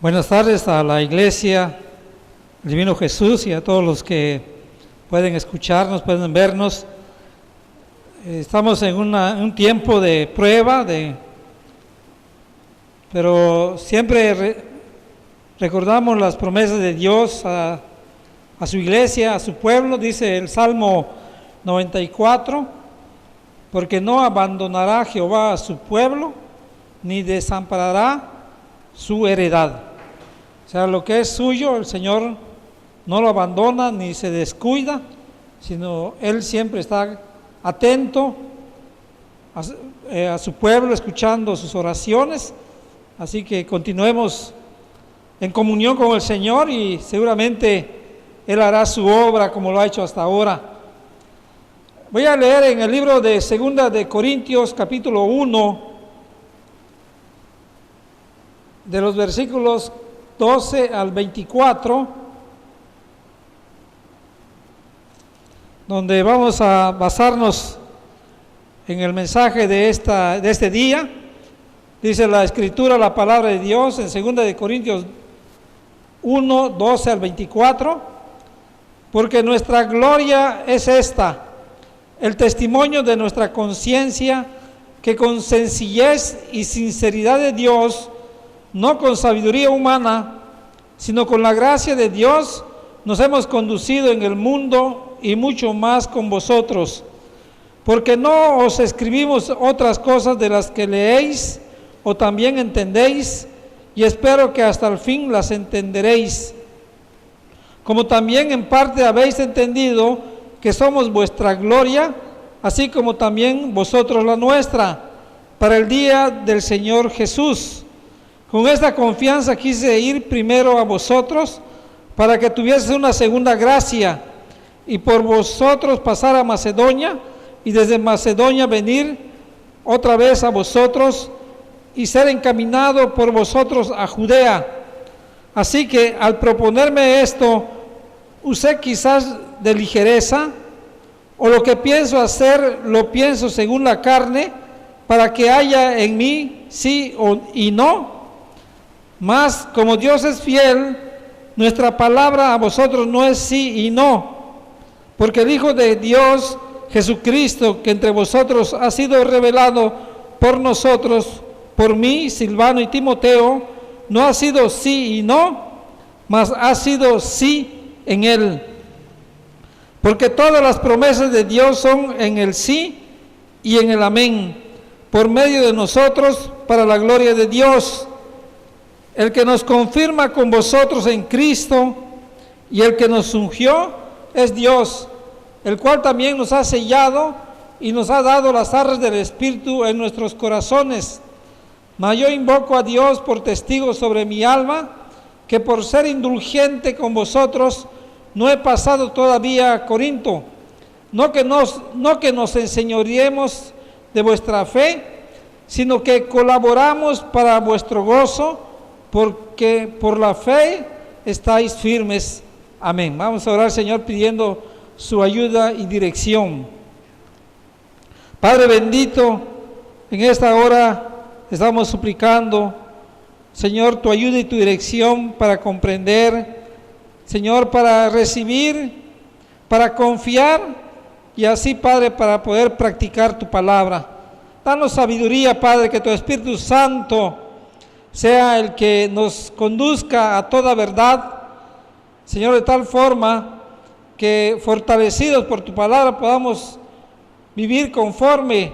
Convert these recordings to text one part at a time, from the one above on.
Buenas tardes a la Iglesia del Divino Jesús y a todos los que pueden escucharnos, pueden vernos. Estamos en un tiempo de prueba, pero siempre recordamos las promesas de Dios a su Iglesia, a su pueblo. Dice el Salmo 94, porque no abandonará Jehová a su pueblo, ni desamparará su heredad. O sea, lo que es suyo, el Señor no lo abandona ni se descuida, sino Él siempre está atento a su pueblo, escuchando sus oraciones. Así que continuemos en comunión con el Señor y seguramente Él hará su obra como lo ha hecho hasta ahora. Voy a leer en el libro de 2 de Corintios, capítulo 1, de los versículos 12 al 24, donde vamos a basarnos en el mensaje de este día. Dice la Escritura, la palabra de Dios, en 2 de Corintios 1, 12 al 24, porque nuestra gloria es esta, el testimonio de nuestra conciencia, que con sencillez y sinceridad de Dios, no con sabiduría humana, sino con la gracia de Dios, nos hemos conducido en el mundo y mucho más con vosotros, porque no os escribimos otras cosas de las que leéis o también entendéis, y espero que hasta el fin las entenderéis, como también en parte habéis entendido que somos vuestra gloria, así como también vosotros la nuestra, para el día del Señor Jesús. Con esta confianza quise ir primero a vosotros, para que tuvieseis una segunda gracia, y por vosotros pasar a Macedonia, y desde Macedonia venir otra vez a vosotros, y ser encaminado por vosotros a Judea. Así que al proponerme esto, usé quizás de ligereza, o lo que pienso hacer, lo pienso según la carne, para que haya en mí sí y no. Mas como Dios es fiel, nuestra palabra a vosotros no es sí y no, porque el Hijo de Dios, Jesucristo, que entre vosotros ha sido revelado por nosotros, por mí, Silvano y Timoteo, no ha sido sí y no, mas ha sido sí en Él. Porque todas las promesas de Dios son en el sí y en el amén, por medio de nosotros, para la gloria de Dios, el que nos confirma con vosotros en Cristo, y el que nos ungió es Dios, el cual también nos ha sellado y nos ha dado las arras del Espíritu en nuestros corazones. Mas yo invoco a Dios por testigo sobre mi alma, que por ser indulgente con vosotros no he pasado todavía a Corinto, no que nos enseñoreemos de vuestra fe, sino que colaboramos para vuestro gozo, porque por la fe estáis firmes. Amén. Vamos a orar, Señor, pidiendo su ayuda y dirección. Padre bendito, en esta hora estamos suplicando, Señor, tu ayuda y tu dirección para comprender, Señor, para recibir, para confiar y así, Padre, para poder practicar tu palabra. Danos sabiduría, Padre, que tu Espíritu Santo sea el que nos conduzca a toda verdad, Señor, de tal forma que fortalecidos por tu palabra podamos vivir conforme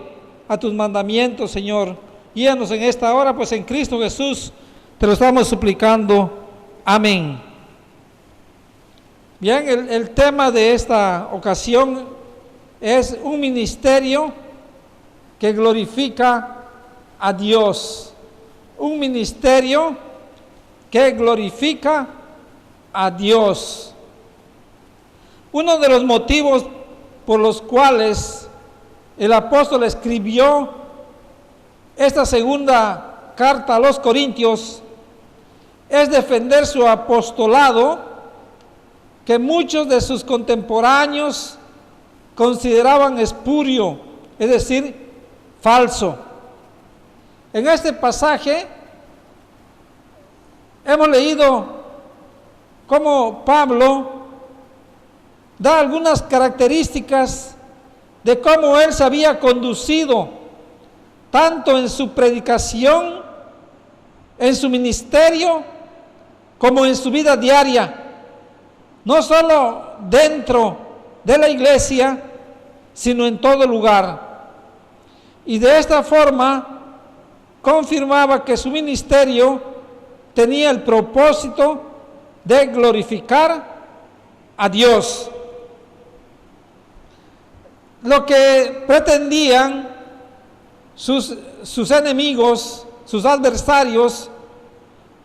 a tus mandamientos, Señor. Guíanos en esta hora, pues en Cristo Jesús te lo estamos suplicando. Amén. Bien, el tema de esta ocasión es un ministerio que glorifica a Dios. Un ministerio que glorifica a Dios. Uno de los motivos por los cuales el apóstol escribió esta segunda carta a los Corintios es defender su apostolado, que muchos de sus contemporáneos consideraban espurio, es decir, falso. En este pasaje hemos leído cómo Pablo da algunas características de cómo él se había conducido, tanto en su predicación, en su ministerio, como en su vida diaria, no solo dentro de la iglesia, sino en todo lugar. Y de esta forma confirmaba que su ministerio tenía el propósito de glorificar a Dios. Lo que pretendían sus enemigos, sus adversarios,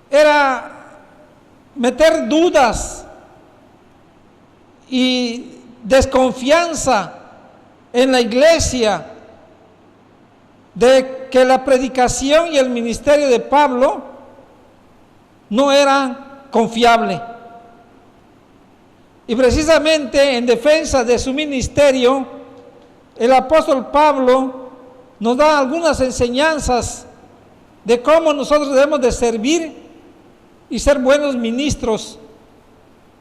era meter dudas y desconfianza en la iglesia de que la predicación y el ministerio de Pablo no eran confiables. Y precisamente en defensa de su ministerio, el apóstol Pablo nos da algunas enseñanzas de cómo nosotros debemos de servir y ser buenos ministros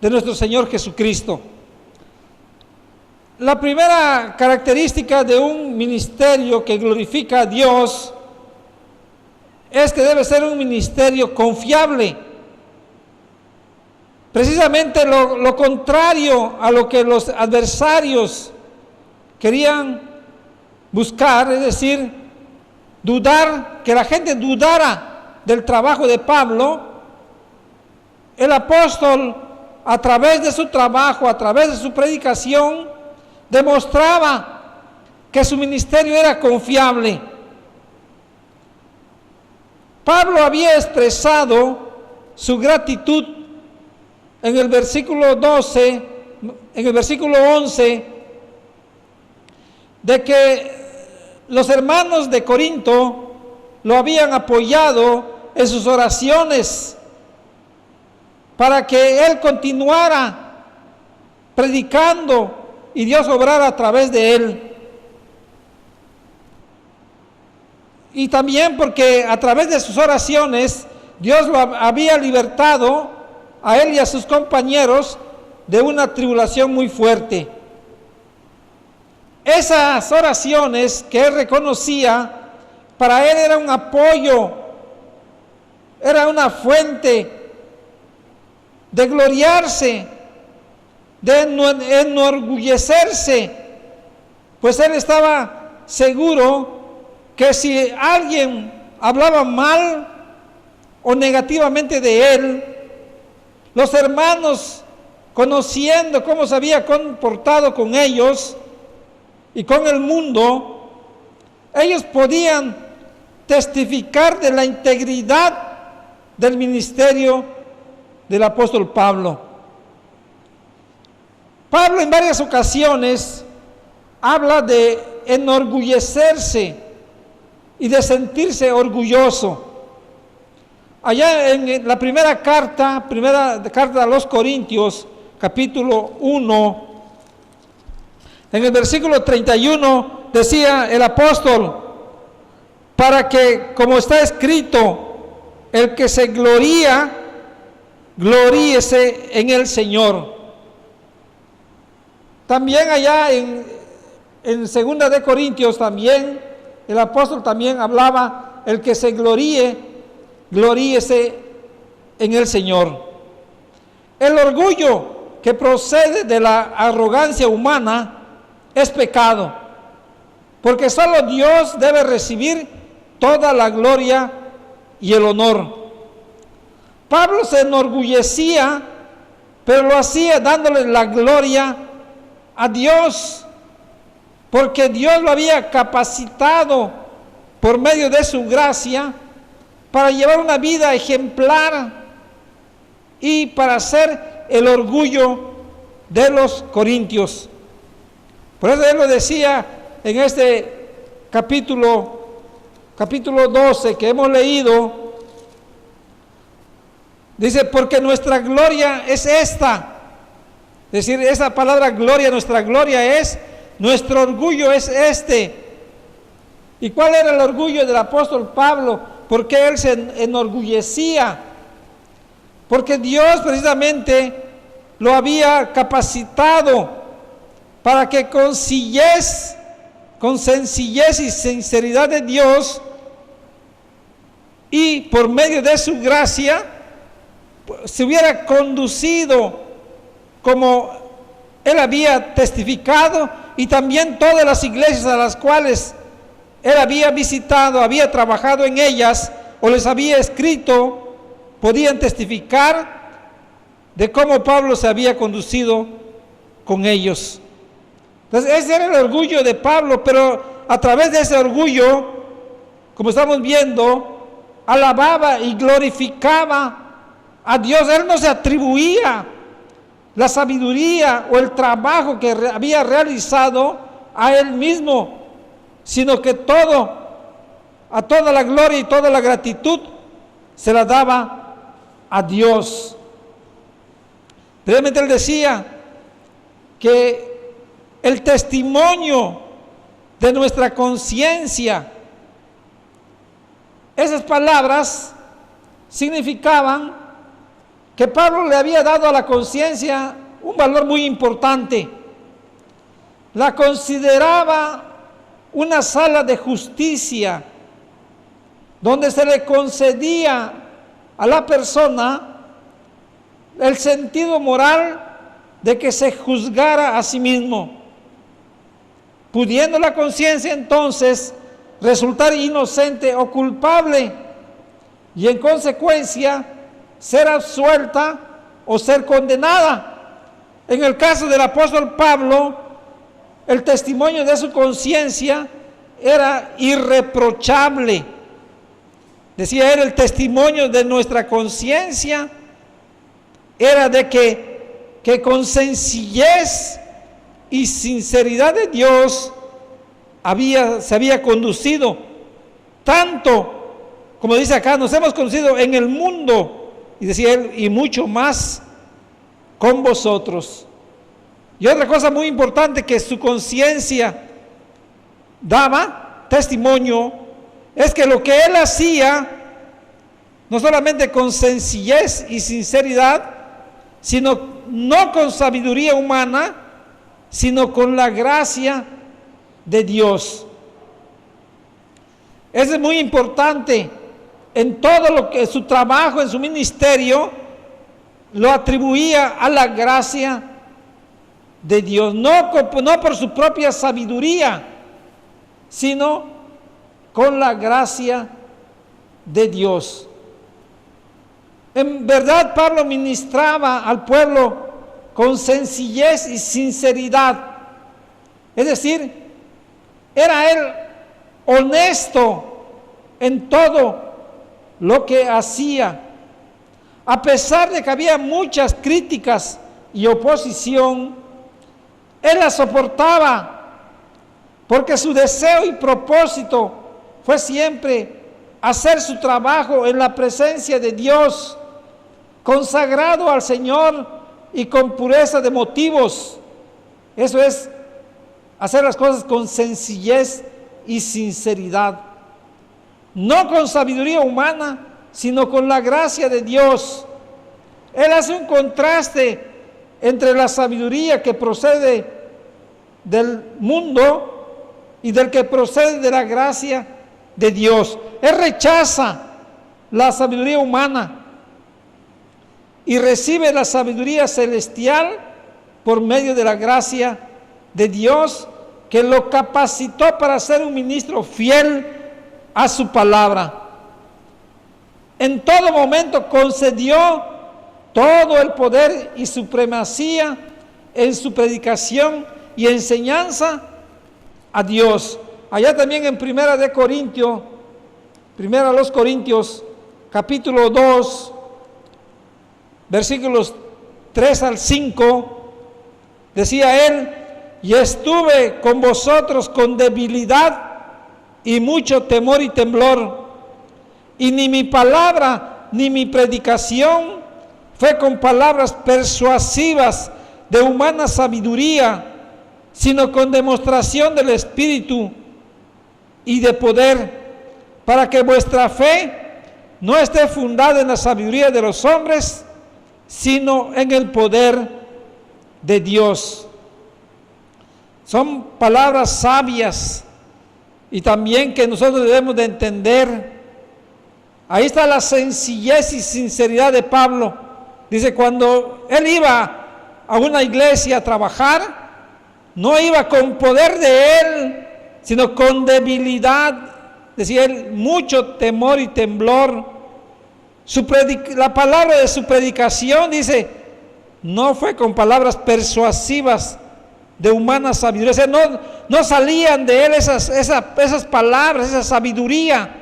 de nuestro Señor Jesucristo. La primera característica de un ministerio que glorifica a Dios es que debe ser un ministerio confiable. Precisamente lo contrario a lo que los adversarios querían buscar, es decir, dudar, que la gente dudara del trabajo de Pablo. El apóstol, a través de su trabajo, a través de su predicación, demostraba que su ministerio era confiable. Pablo había expresado su gratitud en el versículo 12, en el versículo 11, de que los hermanos de Corinto lo habían apoyado en sus oraciones para que él continuara predicando y Dios obrara a través de él. Y también porque a través de sus oraciones Dios lo había libertado a él y a sus compañeros de una tribulación muy fuerte. Esas oraciones que él reconocía, para él era un apoyo, era una fuente de gloriarse, de enorgullecerse, pues él estaba seguro que si alguien hablaba mal o negativamente de él, los hermanos, conociendo cómo se había comportado con ellos y con el mundo, ellos podían testificar de la integridad del ministerio del apóstol Pablo. Pablo en varias ocasiones habla de enorgullecerse y de sentirse orgulloso. Allá en la primera carta a los Corintios, capítulo 1, en el versículo 31, decía el apóstol, para que, como está escrito, el que se gloría, gloríese en el Señor. También allá en segunda de Corintios también, el apóstol también hablaba, el que se gloríe, gloríese en el Señor. El orgullo que procede de la arrogancia humana es pecado, porque solo Dios debe recibir toda la gloria y el honor. Pablo se enorgullecía, pero lo hacía dándole la gloria a Dios, porque Dios lo había capacitado por medio de su gracia para llevar una vida ejemplar y para ser el orgullo de los corintios. Por eso él lo decía en este capítulo 12 que hemos leído, dice, porque nuestra gloria es esta. Es decir, esa palabra gloria, nuestra gloria es, nuestro orgullo es este. ¿Y cuál era el orgullo del apóstol Pablo? Porque él se enorgullecía porque Dios precisamente lo había capacitado para que con sencillez y sinceridad de Dios y por medio de su gracia se hubiera conducido como él había testificado, y también todas las iglesias a las cuales él había visitado, había trabajado en ellas o les había escrito, podían testificar de cómo Pablo se había conducido con ellos. Entonces ese era el orgullo de Pablo, pero a través de ese orgullo, como estamos viendo, alababa y glorificaba a Dios. Él no se atribuía la sabiduría o el trabajo que había realizado a él mismo, sino que a toda la gloria y toda la gratitud se la daba a Dios. Realmente él decía que el testimonio de nuestra conciencia, esas palabras significaban que Pablo le había dado a la conciencia un valor muy importante. La consideraba una sala de justicia donde se le concedía a la persona el sentido moral de que se juzgara a sí mismo, pudiendo la conciencia entonces resultar inocente o culpable y en consecuencia ser absuelta o ser condenada. En el caso del apóstol Pablo, el testimonio de su conciencia era irreprochable. Decía él, el testimonio de nuestra conciencia era de que con sencillez y sinceridad de Dios se había conducido, tanto como dice acá, nos hemos conducido en el mundo, y decía él, y mucho más con vosotros. Y otra cosa muy importante que su conciencia daba testimonio, es que lo que él hacía, no solamente con sencillez y sinceridad, sino no con sabiduría humana, sino con la gracia de Dios. Eso es muy importante. En todo lo que su trabajo, en su ministerio, lo atribuía a la gracia de Dios, no por su propia sabiduría, sino con la gracia de Dios. En verdad, Pablo ministraba al pueblo con sencillez y sinceridad. Es decir, era él honesto en todo lo que hacía. A pesar de que había muchas críticas y oposición, él las soportaba, porque su deseo y propósito fue siempre hacer su trabajo en la presencia de Dios, consagrado al Señor y con pureza de motivos. Eso es hacer las cosas con sencillez y sinceridad, no con sabiduría humana, sino con la gracia de Dios. Él hace un contraste entre la sabiduría que procede del mundo y del que procede de la gracia de Dios. Él rechaza la sabiduría humana y recibe la sabiduría celestial por medio de la gracia de Dios, que lo capacitó para ser un ministro fiel a su palabra. En todo momento concedió todo el poder y supremacía en su predicación y enseñanza a Dios. Allá también en Primera a los Corintios, capítulo 2, versículos 3 al 5, decía él: y estuve con vosotros con debilidad y mucho temor y temblor, y ni mi palabra ni mi predicación fue con palabras persuasivas de humana sabiduría, sino con demostración del Espíritu y de poder, para que vuestra fe no esté fundada en la sabiduría de los hombres, sino en el poder de Dios. Son palabras sabias y también que nosotros debemos de entender. Ahí está la sencillez y sinceridad de Pablo. Dice, cuando él iba a una iglesia a trabajar, no iba con poder de él, sino con debilidad. Decía él, mucho temor y temblor. La palabra de su predicación, dice, no fue con palabras persuasivas de humana sabiduría. O sea, no salían de él esas palabras, esa sabiduría,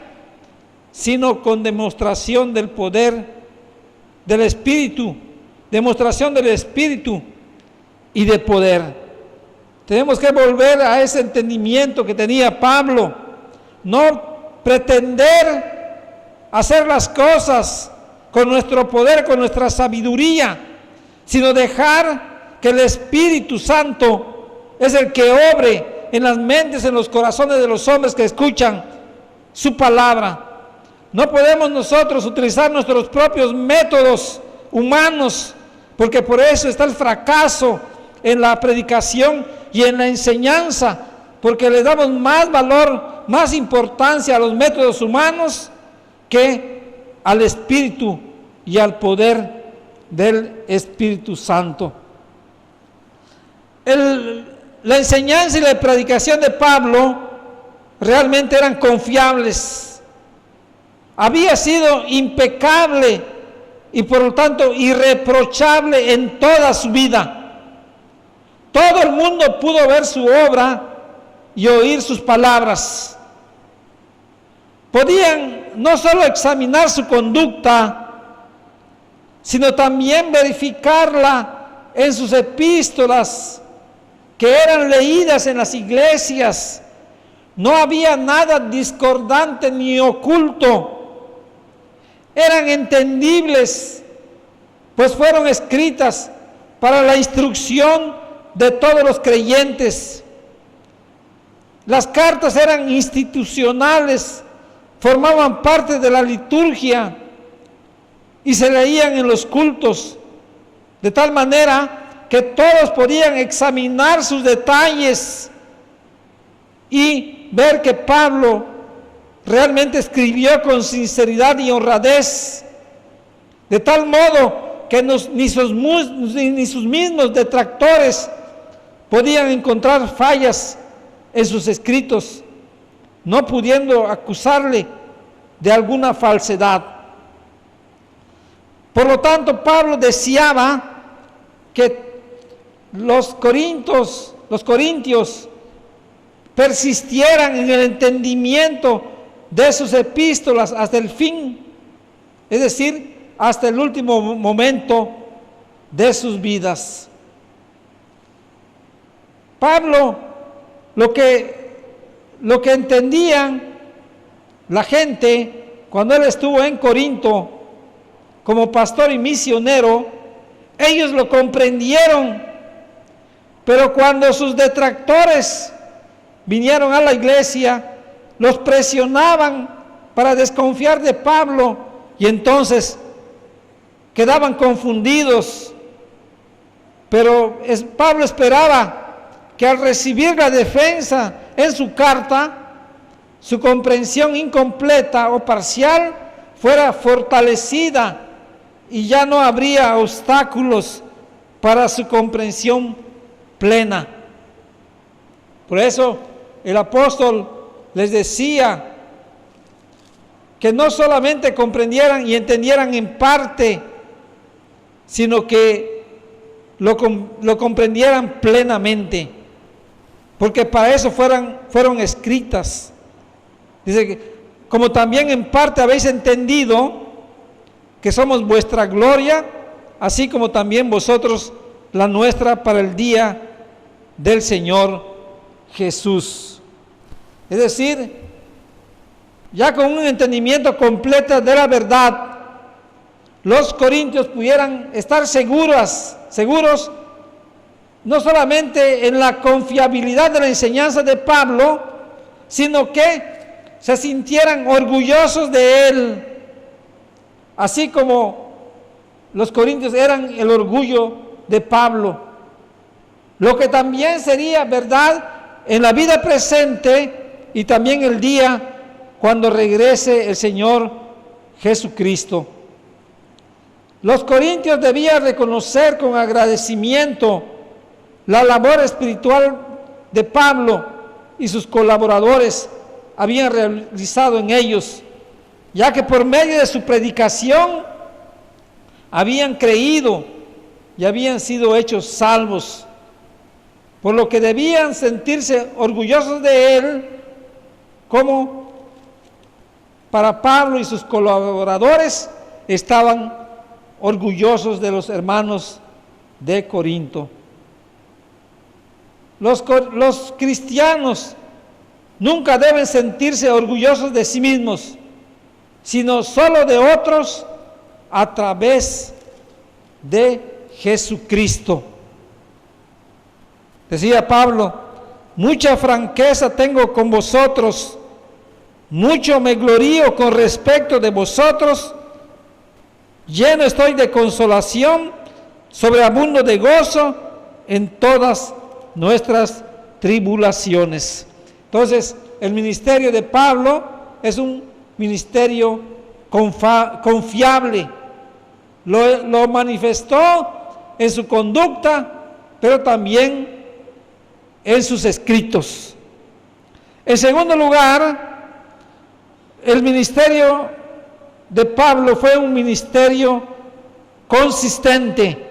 sino con demostración del poder del Espíritu, demostración del Espíritu y de poder. Tenemos que volver a ese entendimiento que tenía Pablo, no pretender hacer las cosas con nuestro poder, con nuestra sabiduría, sino dejar que el Espíritu Santo es el que obre en las mentes, en los corazones de los hombres que escuchan su palabra. No podemos nosotros utilizar nuestros propios métodos humanos, porque por eso está el fracaso en la predicación y en la enseñanza, porque le damos más valor, más importancia a los métodos humanos que al Espíritu y al poder del Espíritu Santo. La enseñanza y la predicación de Pablo realmente eran confiables. Había sido impecable y por lo tanto irreprochable en toda su vida. Todo el mundo pudo ver su obra y oír sus palabras. Podían no solo examinar su conducta, sino también verificarla en sus epístolas que eran leídas en las iglesias. No había nada discordante ni oculto. Eran entendibles, pues fueron escritas para la instrucción de todos los creyentes. Las cartas eran institucionales, formaban parte de la liturgia y se leían en los cultos, de tal manera que todos podían examinar sus detalles y ver que Pablo realmente escribió con sinceridad y honradez, de tal modo que ni sus mismos detractores podían encontrar fallas en sus escritos, no pudiendo acusarle de alguna falsedad. Por lo tanto, Pablo deseaba que los corintios persistieran en el entendimiento de sus epístolas hasta el fin, es decir, hasta el último momento de sus vidas. Pablo, lo que entendían la gente cuando él estuvo en Corinto como pastor y misionero, ellos lo comprendieron, pero cuando sus detractores vinieron a la iglesia, los presionaban para desconfiar de Pablo y entonces quedaban confundidos. Pero Pablo esperaba que al recibir la defensa en su carta, su comprensión incompleta o parcial fuera fortalecida y ya no habría obstáculos para su comprensión plena. Por eso el apóstol les decía que no solamente comprendieran y entendieran en parte, sino que lo comprendieran plenamente, porque para eso fueron escritas. Dice que, como también en parte habéis entendido que somos vuestra gloria, así como también vosotros la nuestra para el día del Señor Jesús. Es decir, ya con un entendimiento completo de la verdad, los corintios pudieran estar seguros no solamente en la confiabilidad de la enseñanza de Pablo, sino que se sintieran orgullosos de él, así como los corintios eran el orgullo de Pablo. Lo que también sería verdad en la vida presente y también el día cuando regrese el Señor Jesucristo. Los corintios debían reconocer con agradecimiento la labor espiritual de Pablo y sus colaboradores habían realizado en ellos, ya que por medio de su predicación habían creído y habían sido hechos salvos, por lo que debían sentirse orgullosos de él, como para Pablo y sus colaboradores estaban orgullosos de los hermanos de Corinto. Los cristianos nunca deben sentirse orgullosos de sí mismos, sino solo de otros a través de Jesucristo. Decía Pablo: mucha franqueza tengo con vosotros, mucho me glorío con respecto de vosotros, lleno estoy de consolación, sobreabundo de gozo en todas nuestras tribulaciones. Entonces, el ministerio de Pablo es un ministerio confiable. Lo manifestó en su conducta, pero también en sus escritos. En segundo lugar, el ministerio de Pablo fue un ministerio consistente.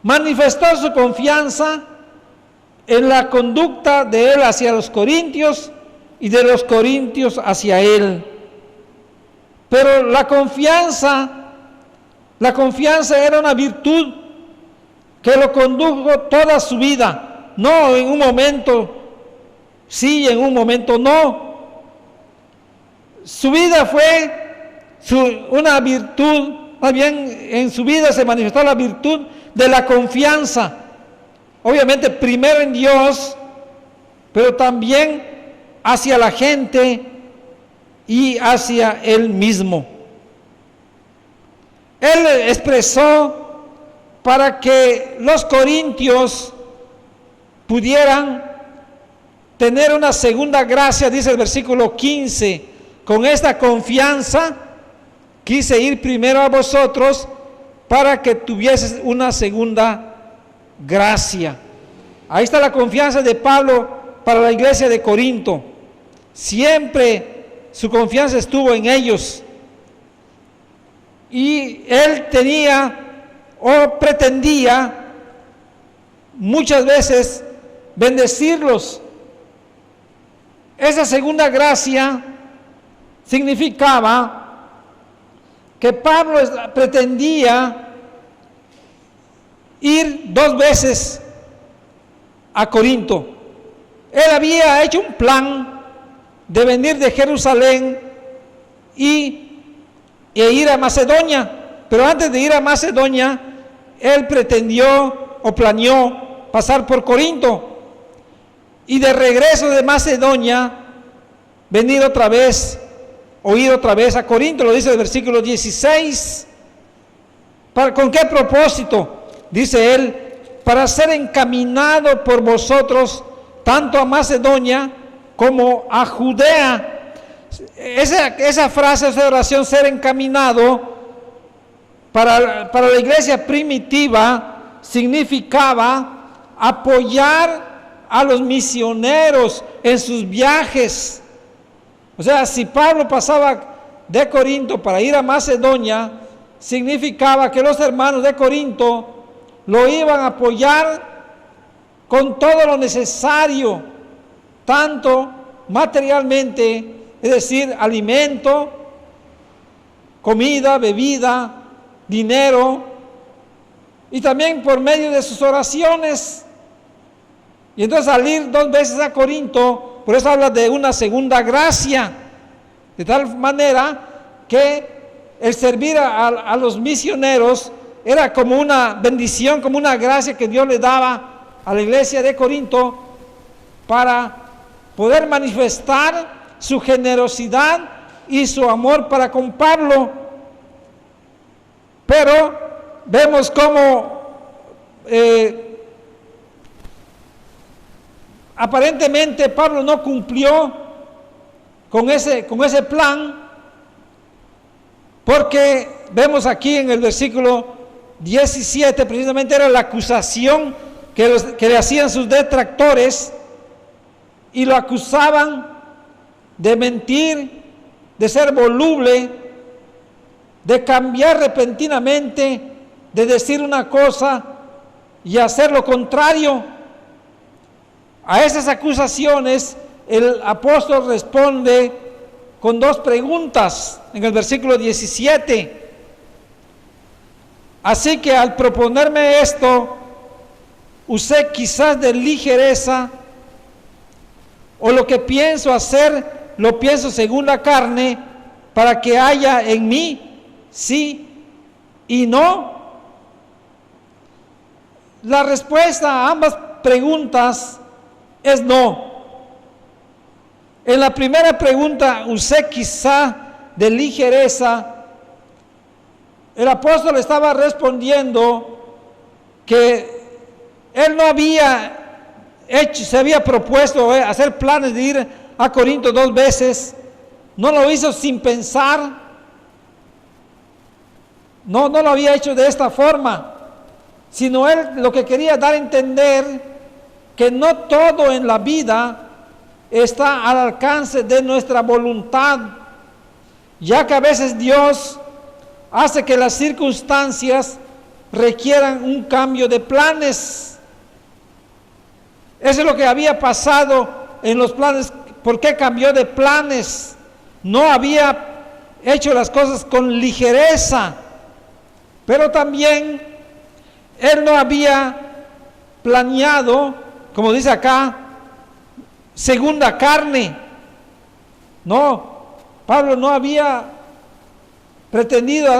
Manifestó su confianza en la conducta de él hacia los corintios y de los corintios hacia él. Pero la confianza era una virtud que lo condujo toda su vida, no en un momento sí, en un momento no. Su vida fue una virtud, más bien en su vida se manifestó la virtud de la confianza. Obviamente primero en Dios, pero también hacia la gente y hacia él mismo. Él expresó para que los corintios pudieran tener una segunda gracia, dice el versículo 15, con esta confianza quise ir primero a vosotros para que tuvieses una segunda gracia. Ahí está la confianza de Pablo para la iglesia de Corinto. Siempre su confianza estuvo en ellos. Y él tenía o pretendía muchas veces bendecirlos. Esa segunda gracia significaba que Pablo pretendía ir 2 veces a Corinto. Él había hecho un plan de venir de Jerusalén e ir a Macedonia, pero antes de ir a Macedonia, él pretendió o planeó pasar por Corinto y de regreso de Macedonia venir otra vez o ir otra vez a Corinto. Lo dice el versículo 16. ¿Con qué propósito? Dice él: para ser encaminado por vosotros tanto a Macedonia como a Judea. Esa frase, esa oración, ser encaminado, para la iglesia primitiva significaba apoyar a los misioneros en sus viajes. O sea, si Pablo pasaba de Corinto para ir a Macedonia, significaba que los hermanos de Corinto lo iban a apoyar con todo lo necesario, tanto materialmente, es decir, alimento, comida, bebida, dinero, y también por medio de sus oraciones. Y entonces al ir 2 veces a Corinto, por eso habla de una segunda gracia, de tal manera que el servir a los misioneros era como una bendición, como una gracia que Dios le daba a la iglesia de Corinto para poder manifestar su generosidad y su amor para con Pablo. Pero vemos cómo aparentemente Pablo no cumplió con ese plan, porque vemos aquí en el versículo 17, precisamente era la acusación que le hacían sus detractores, y lo acusaban de mentir, de ser voluble, de cambiar repentinamente, de decir una cosa y hacer lo contrario. A esas acusaciones el apóstol responde con dos preguntas en el versículo 17. Así que al proponerme esto, usé quizás de ligereza, o lo que pienso hacer, lo pienso según la carne, para que haya en mí sí y no. La respuesta a ambas preguntas es no. En la primera pregunta, usé quizá de ligereza, el apóstol estaba respondiendo que él no había se había propuesto hacer planes de ir a Corinto 2 veces, no lo hizo sin pensar, no lo había hecho de esta forma, sino él lo que quería dar a entender que no todo en la vida está al alcance de nuestra voluntad, ya que a veces Dios hace que las circunstancias requieran un cambio de planes. Eso es lo que había pasado en los planes. ¿Por qué cambió de planes? No había hecho las cosas con ligereza, pero también él no había planeado, como dice acá, según la carne. No, Pablo no había pretendido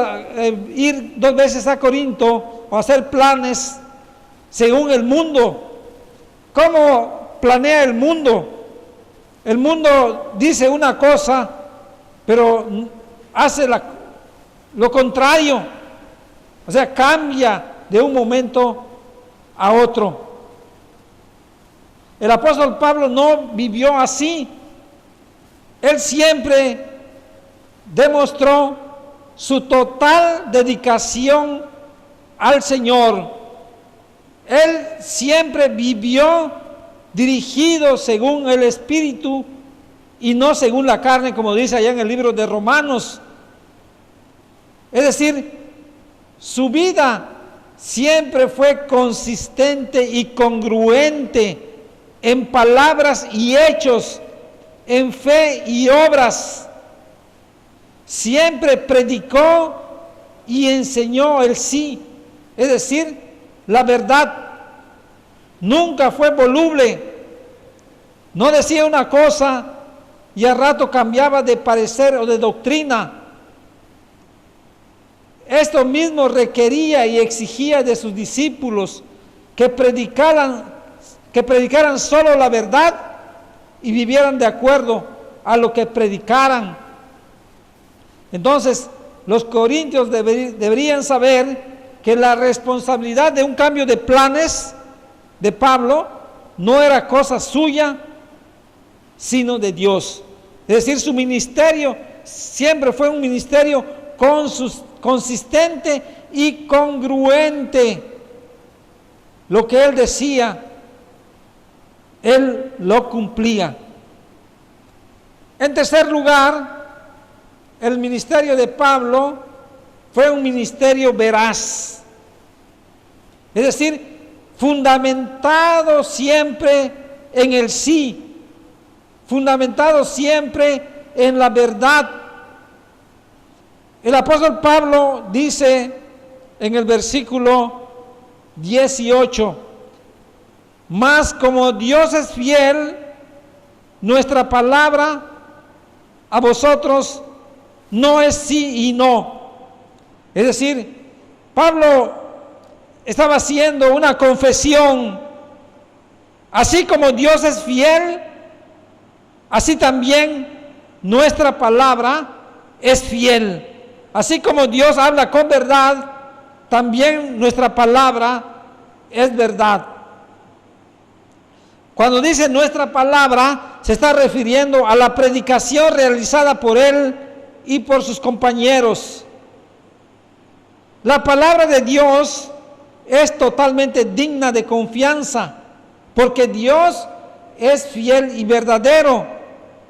ir 2 veces a Corinto o hacer planes según el mundo. ¿Cómo planea el mundo? El mundo dice una cosa, pero hace lo contrario. O sea, cambia de un momento a otro. El apóstol Pablo no vivió así. Él siempre demostró su total dedicación al Señor. Él siempre vivió dirigido según el Espíritu y no según la carne, como dice allá en el libro de Romanos. Es decir, su vida siempre fue consistente y congruente en palabras y hechos, en fe y obras. Siempre predicó y enseñó el sí, es decir, la verdad. Nunca fue voluble, no decía una cosa y al rato cambiaba de parecer o de doctrina. Esto mismo requería y exigía de sus discípulos que predicaran solo la verdad y vivieran de acuerdo a lo que predicaran. Entonces, los corintios deberían saber que la responsabilidad de un cambio de planes de Pablo no era cosa suya, sino de Dios. Es decir, su ministerio siempre fue un ministerio consistente y congruente. Lo que él decía, él lo cumplía. En tercer lugar, el ministerio de Pablo fue un ministerio veraz, es decir, fundamentado siempre en el sí, fundamentado siempre en la verdad. El apóstol Pablo dice en el versículo 18, mas como Dios es fiel, nuestra palabra a vosotros no es sí y no. Es decir, Pablo estaba haciendo una confesión. Así como Dios es fiel, así también nuestra palabra es fiel. Así como Dios habla con verdad, también nuestra palabra es verdad. Cuando dice nuestra palabra, se está refiriendo a la predicación realizada por él y por sus compañeros. La palabra de Dios es totalmente digna de confianza, porque Dios es fiel y verdadero.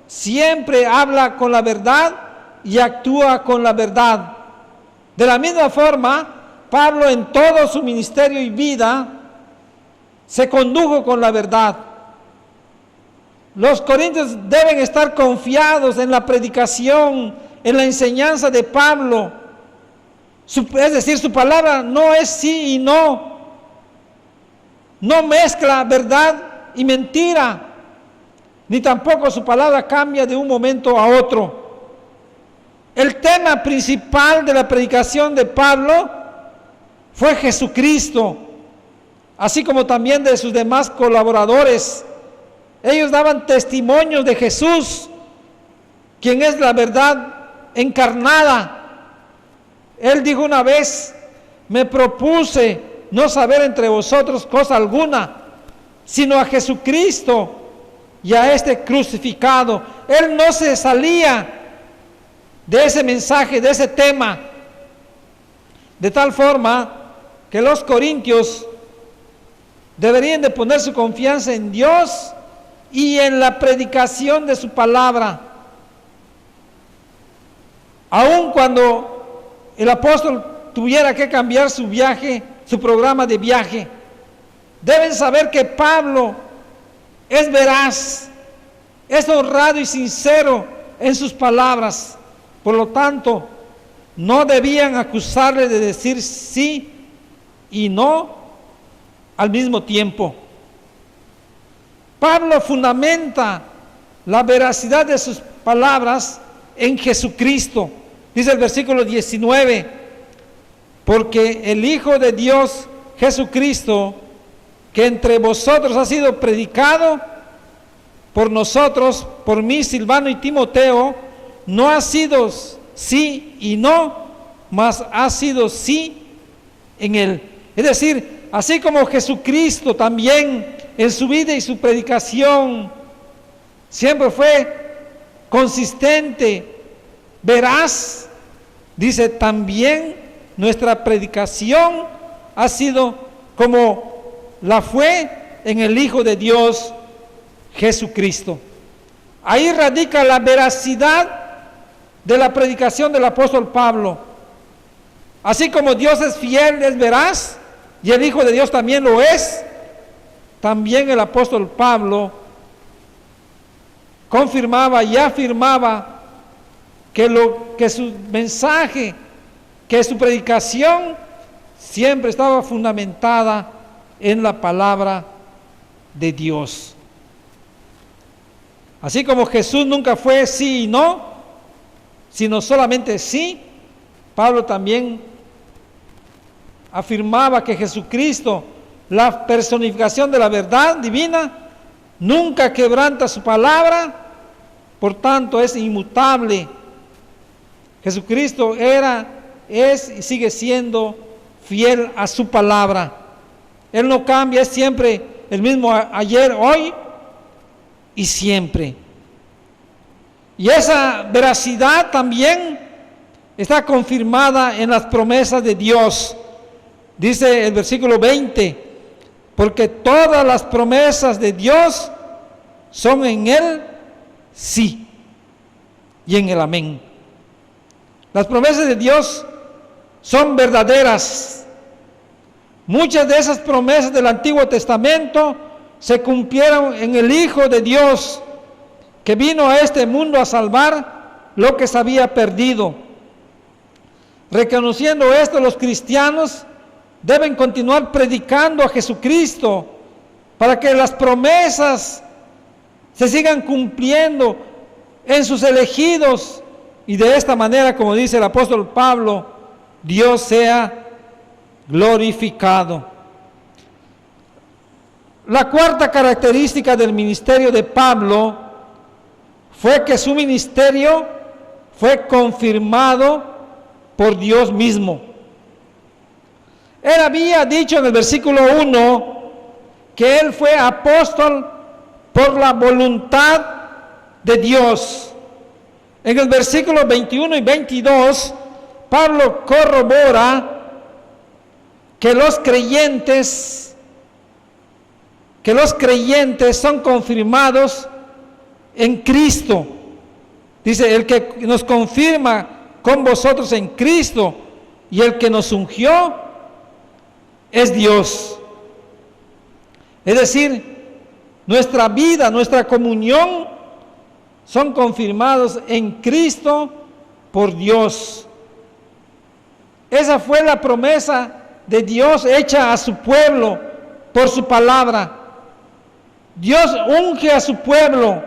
Siempre habla con la verdad y actúa con la verdad. De la misma forma, Pablo en todo su ministerio y vida se condujo con la verdad. Los corintios deben estar confiados en la predicación, en la enseñanza de Pablo. Es decir, su palabra no es sí y no. No mezcla verdad y mentira, ni tampoco su palabra cambia de un momento a otro. El tema principal de la predicación de Pablo fue Jesucristo, así como también de sus demás colaboradores. Ellos daban testimonios de Jesús, quien es la verdad encarnada. Él dijo una vez: me propuse no saber entre vosotros cosa alguna, sino a Jesucristo y a este crucificado. Él no se salía de ese mensaje, de ese tema, de tal forma que los corintios deberían de poner su confianza en Dios y en la predicación de su palabra. Aun cuando el apóstol tuviera que cambiar su viaje, su programa de viaje, deben saber que Pablo es veraz, es honrado y sincero en sus palabras. Por lo tanto, no debían acusarle de decir sí y no al mismo tiempo. Pablo fundamenta la veracidad de sus palabras en Jesucristo. Dice el versículo 19: porque el Hijo de Dios, Jesucristo, que entre vosotros ha sido predicado por nosotros, por mí, Silvano y Timoteo, no ha sido sí y no, mas ha sido sí en él. Es decir, así como Jesucristo también en su vida y su predicación siempre fue consistente, veraz, dice, también nuestra predicación ha sido como la fue en el Hijo de Dios, Jesucristo. Ahí radica la veracidad de la predicación del apóstol Pablo. Así como Dios es fiel, es veraz, y el Hijo de Dios también lo es, también el apóstol Pablo confirmaba y afirmaba que su mensaje, que su predicación siempre estaba fundamentada en la palabra de Dios. Así como Jesús nunca fue sí y no, sino solamente sí, Pablo también afirmaba que Jesucristo, la personificación de la verdad divina, nunca quebranta su palabra, por tanto es inmutable. Jesucristo era, es y sigue siendo fiel a su palabra. Él no cambia, es siempre el mismo ayer, hoy y siempre. Y esa veracidad también está confirmada en las promesas de Dios. Dice el versículo 20, porque todas las promesas de Dios son en Él sí y en el amén. Las promesas de Dios son verdaderas. Muchas de esas promesas del Antiguo Testamento se cumplieron en el Hijo de Dios, que vino a este mundo a salvar lo que se había perdido. Reconociendo esto, los cristianos deben continuar predicando a Jesucristo para que las promesas se sigan cumpliendo en sus elegidos, y de esta manera, como dice el apóstol Pablo, Dios sea glorificado. La cuarta característica del ministerio de Pablo fue que su ministerio fue confirmado por Dios mismo. Él había dicho en el versículo 1 que él fue apóstol por la voluntad de Dios. En el versículo 21 y 22, Pablo corrobora que los creyentes son confirmados en Cristo. Dice, el que nos confirma con vosotros en Cristo y el que nos ungió es Dios. Es decir, nuestra vida, nuestra comunión son confirmados en Cristo por Dios. Esa fue la promesa de Dios hecha a su pueblo por su palabra. Dios unge a su pueblo.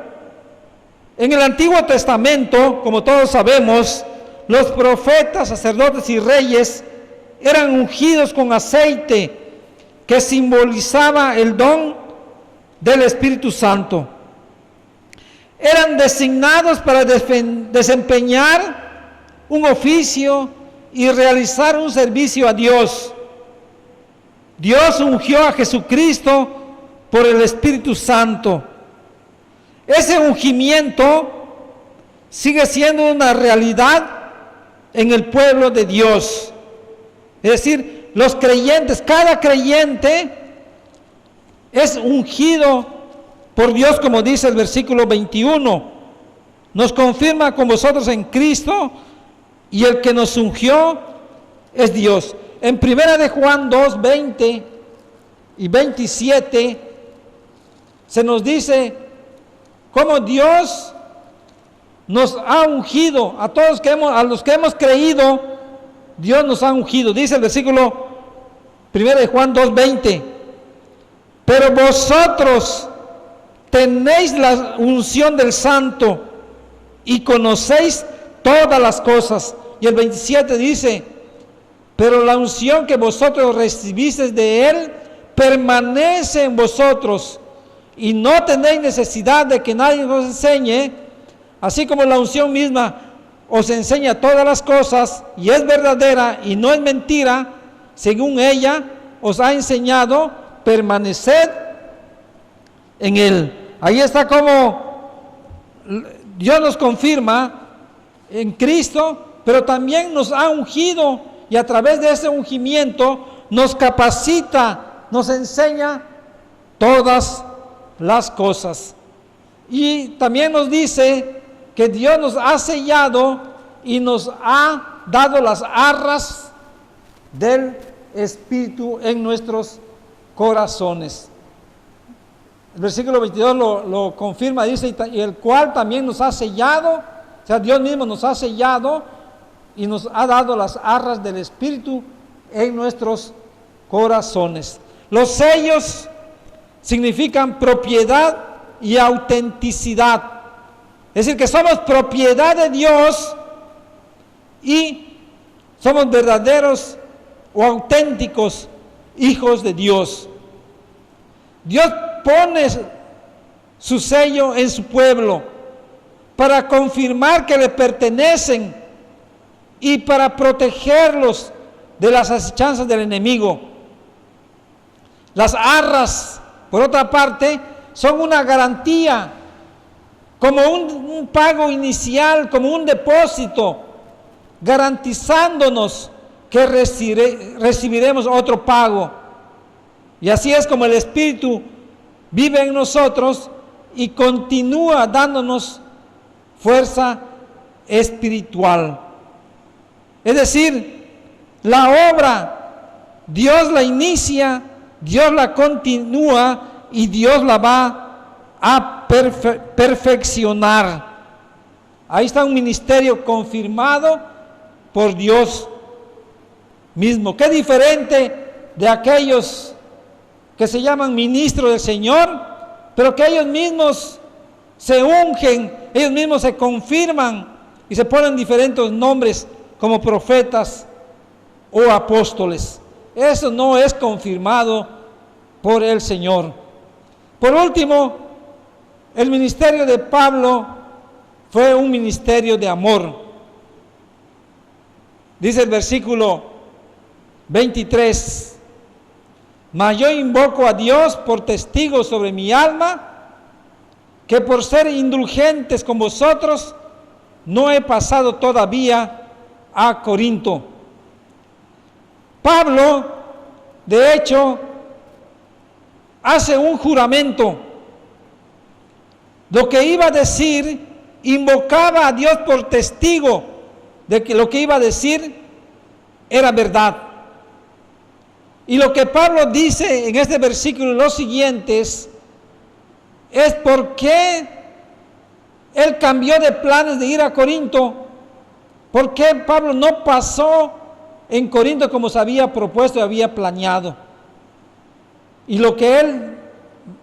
En el Antiguo Testamento, como todos sabemos, los profetas, sacerdotes y reyes eran ungidos con aceite que simbolizaba el don del Espíritu Santo. Eran designados para desempeñar un oficio y realizar un servicio a Dios. Dios ungió a Jesucristo por el Espíritu Santo. Ese ungimiento sigue siendo una realidad en el pueblo de Dios. Es decir, los creyentes, cada creyente es ungido por Dios, como dice el versículo 21. Nos confirma con vosotros en Cristo y el que nos ungió es Dios. En 1 de Juan 2, 20 y 27 se nos dice cómo Dios nos ha ungido a todos a los que hemos creído. Dios nos ha ungido. Dice el versículo 1 de Juan 2, 20: pero vosotros tenéis la unción del Santo y conocéis todas las cosas. Y el 27 dice: pero la unción que vosotros recibisteis de Él permanece en vosotros y no tenéis necesidad de que nadie os enseñe, así como la unción misma os enseña todas las cosas y es verdadera y no es mentira, según ella os ha enseñado, permaneced en Él. Ahí está como Dios nos confirma en Cristo, pero también nos ha ungido y a través de ese ungimiento nos capacita, nos enseña todas las cosas. Y también nos dice que Dios nos ha sellado y nos ha dado las arras del Espíritu en nuestros corazones. El versículo 22 lo confirma, dice: y el cual también nos ha sellado, o sea, Dios mismo nos ha sellado y nos ha dado las arras del Espíritu en nuestros corazones. Los sellos significan propiedad y autenticidad. Es decir, que somos propiedad de Dios y somos verdaderos o auténticos hijos de Dios. Dios pone su sello en su pueblo para confirmar que le pertenecen y para protegerlos de las acechanzas del enemigo. Las arras, por otra parte, son una garantía, como un pago inicial, como un depósito, garantizándonos que recibiremos otro pago. Y así es como el Espíritu vive en nosotros y continúa dándonos fuerza espiritual. Es decir, la obra Dios la inicia, Dios la continúa y Dios la va a perfeccionar. Ahí está un ministerio confirmado por Dios mismo. Qué diferente de aquellos que se llaman ministros del Señor, pero que ellos mismos se ungen, ellos mismos se confirman y se ponen diferentes nombres como profetas o apóstoles. Eso no es confirmado por el Señor. Por último, el ministerio de Pablo fue un ministerio de amor. Dice el versículo 23. Mas yo invoco a Dios por testigo sobre mi alma, que por ser indulgentes con vosotros, no he pasado todavía a Corinto. Pablo, de hecho, hace un juramento. Lo que iba a decir, invocaba a Dios por testigo de que lo que iba a decir era verdad. Y lo que Pablo dice en este versículo y los siguientes es por qué él cambió de planes de ir a Corinto. ¿Por qué Pablo no pasó en Corinto como se había propuesto y había planeado? Y lo que él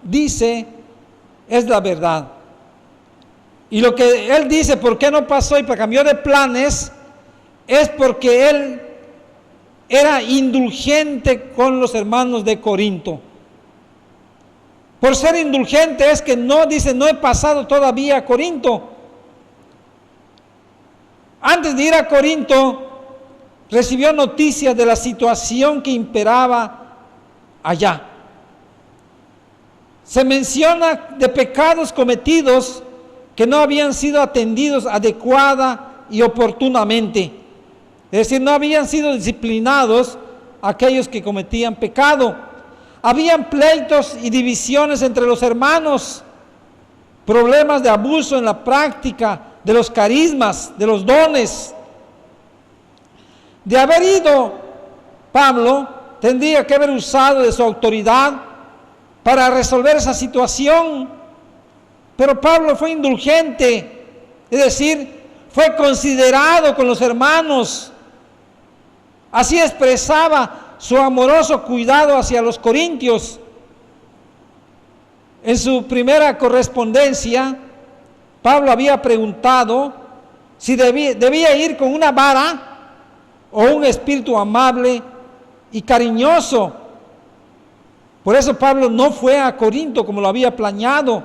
dice es la verdad. Y lo que él dice, ¿por qué no pasó y cambió de planes? Es porque él era indulgente con los hermanos de Corinto. Por ser indulgente es que no dice, no he pasado todavía a Corinto. Antes de ir a Corinto, recibió noticias de la situación que imperaba allá. Se menciona de pecados cometidos que no habían sido atendidos adecuada y oportunamente. Es decir, no habían sido disciplinados aquellos que cometían pecado. Habían pleitos y divisiones entre los hermanos, problemas de abuso en la práctica de los carismas, de los dones. De haber ido Pablo, tendría que haber usado de su autoridad para resolver esa situación, pero Pablo fue indulgente, es decir, fue considerado con los hermanos. Así expresaba su amoroso cuidado hacia los corintios. En su primera correspondencia, Pablo había preguntado si debía ir con una vara o un espíritu amable y cariñoso. Por eso Pablo no fue a Corinto como lo había planeado.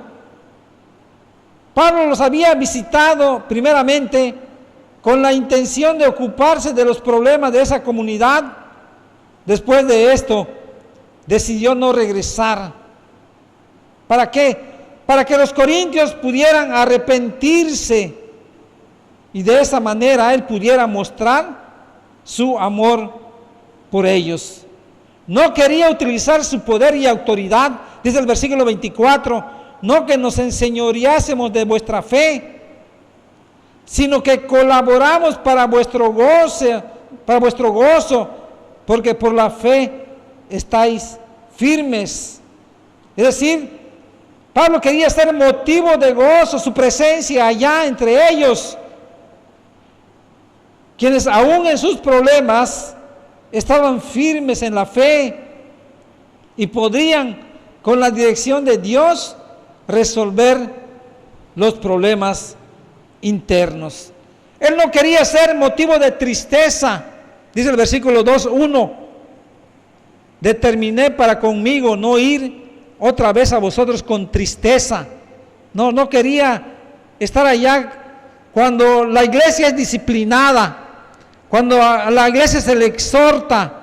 Pablo los había visitado primeramente con la intención de ocuparse de los problemas de esa comunidad. Después de esto, decidió no regresar. ¿Para qué? Para que los corintios pudieran arrepentirse y de esa manera él pudiera mostrar su amor por ellos. No quería utilizar su poder y autoridad, dice el versículo 24, no que nos enseñoreásemos de vuestra fe, sino que colaboramos para vuestro gozo, porque por la fe estáis firmes. Es decir, Pablo quería ser motivo de gozo, su presencia allá entre ellos, quienes aún en sus problemas estaban firmes en la fe y podrían, con la dirección de Dios, resolver los problemas internos. Él no quería ser motivo de tristeza, dice el versículo 2:1. Determiné para conmigo no ir otra vez a vosotros con tristeza. No quería estar allá cuando la iglesia es disciplinada, cuando a la iglesia se le exhorta,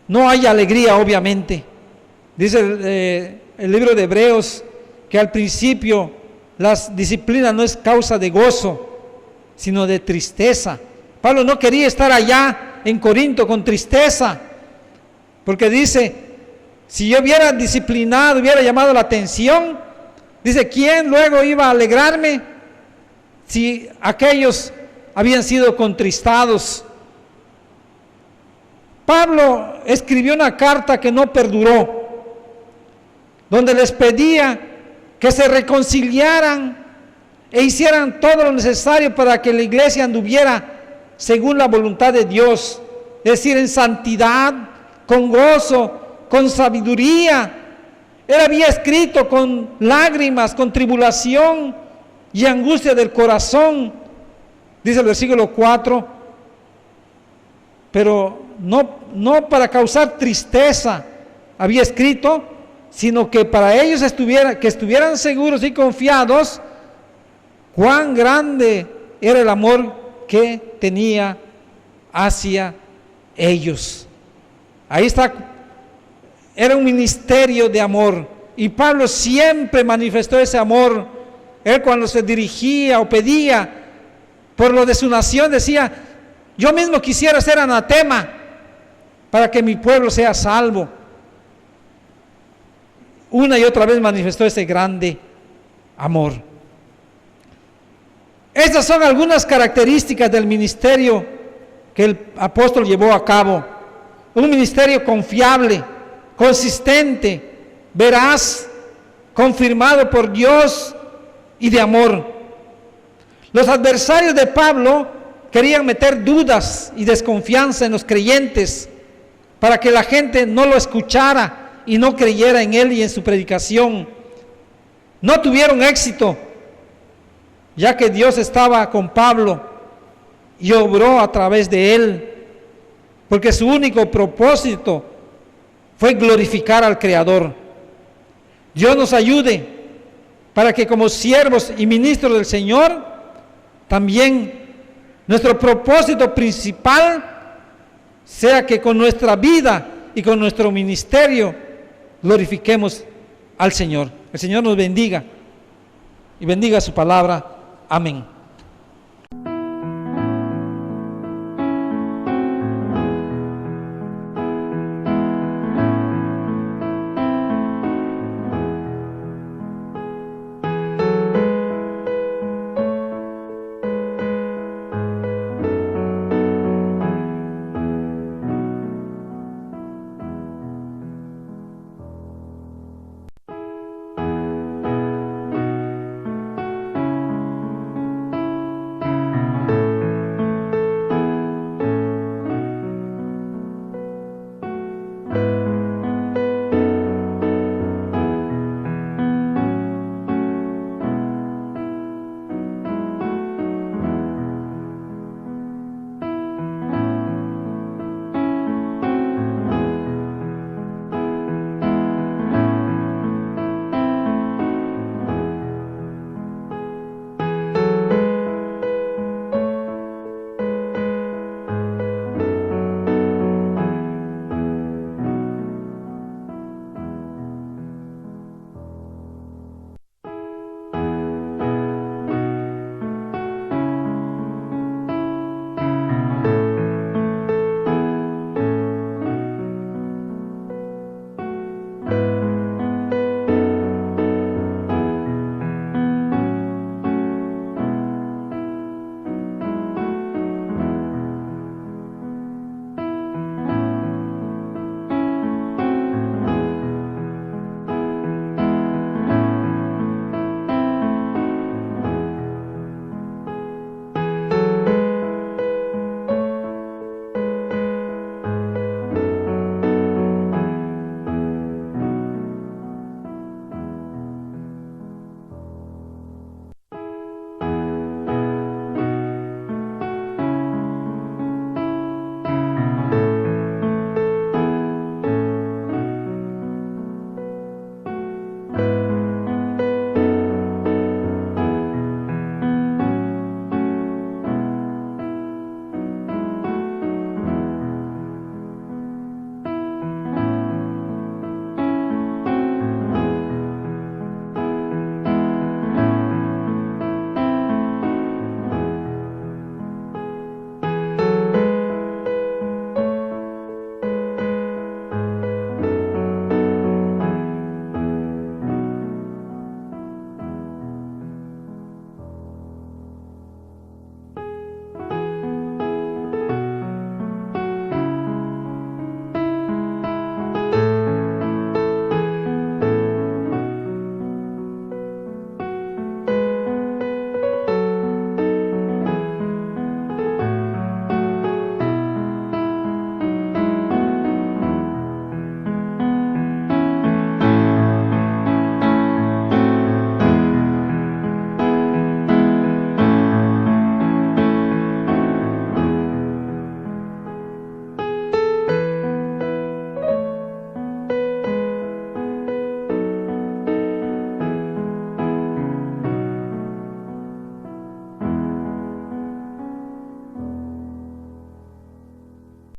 no hay alegría, obviamente. Dice el libro de Hebreos que al principio las disciplinas no es causa de gozo, sino de tristeza. Pablo no quería estar allá en Corinto con tristeza, porque dice, si yo hubiera disciplinado, hubiera llamado la atención, dice, ¿quién luego iba a alegrarme si aquellos habían sido contristados? Pablo escribió una carta que no perduró, donde les pedía que se reconciliaran e hicieran todo lo necesario para que la iglesia anduviera según la voluntad de Dios, es decir, en santidad, con gozo, con sabiduría. Él había escrito con lágrimas, con tribulación y angustia del corazón, dice el versículo 4, pero no para causar tristeza había escrito, sino que para ellos que estuvieran seguros y confiados cuán grande era el amor que tenía hacia ellos. Ahí está, era un ministerio de amor, y Pablo siempre manifestó ese amor. Él, cuando se dirigía o pedía por lo de su nación, decía: yo mismo quisiera ser anatema para que mi pueblo sea salvo. Una y otra vez manifestó ese grande amor. Estas son algunas características del ministerio que el apóstol llevó a cabo. Un ministerio confiable, consistente, veraz, confirmado por Dios y de amor. Los adversarios de Pablo querían meter dudas y desconfianza en los creyentes para que la gente no lo escuchara y no creyera en él y en su predicación. No tuvieron éxito, ya que Dios estaba con Pablo y obró a través de él, porque su único propósito fue glorificar al Creador. Dios nos ayude para que, como siervos y ministros del Señor, también nuestro propósito principal sea que con nuestra vida y con nuestro ministerio glorifiquemos al Señor. El Señor nos bendiga y bendiga su palabra. Amén.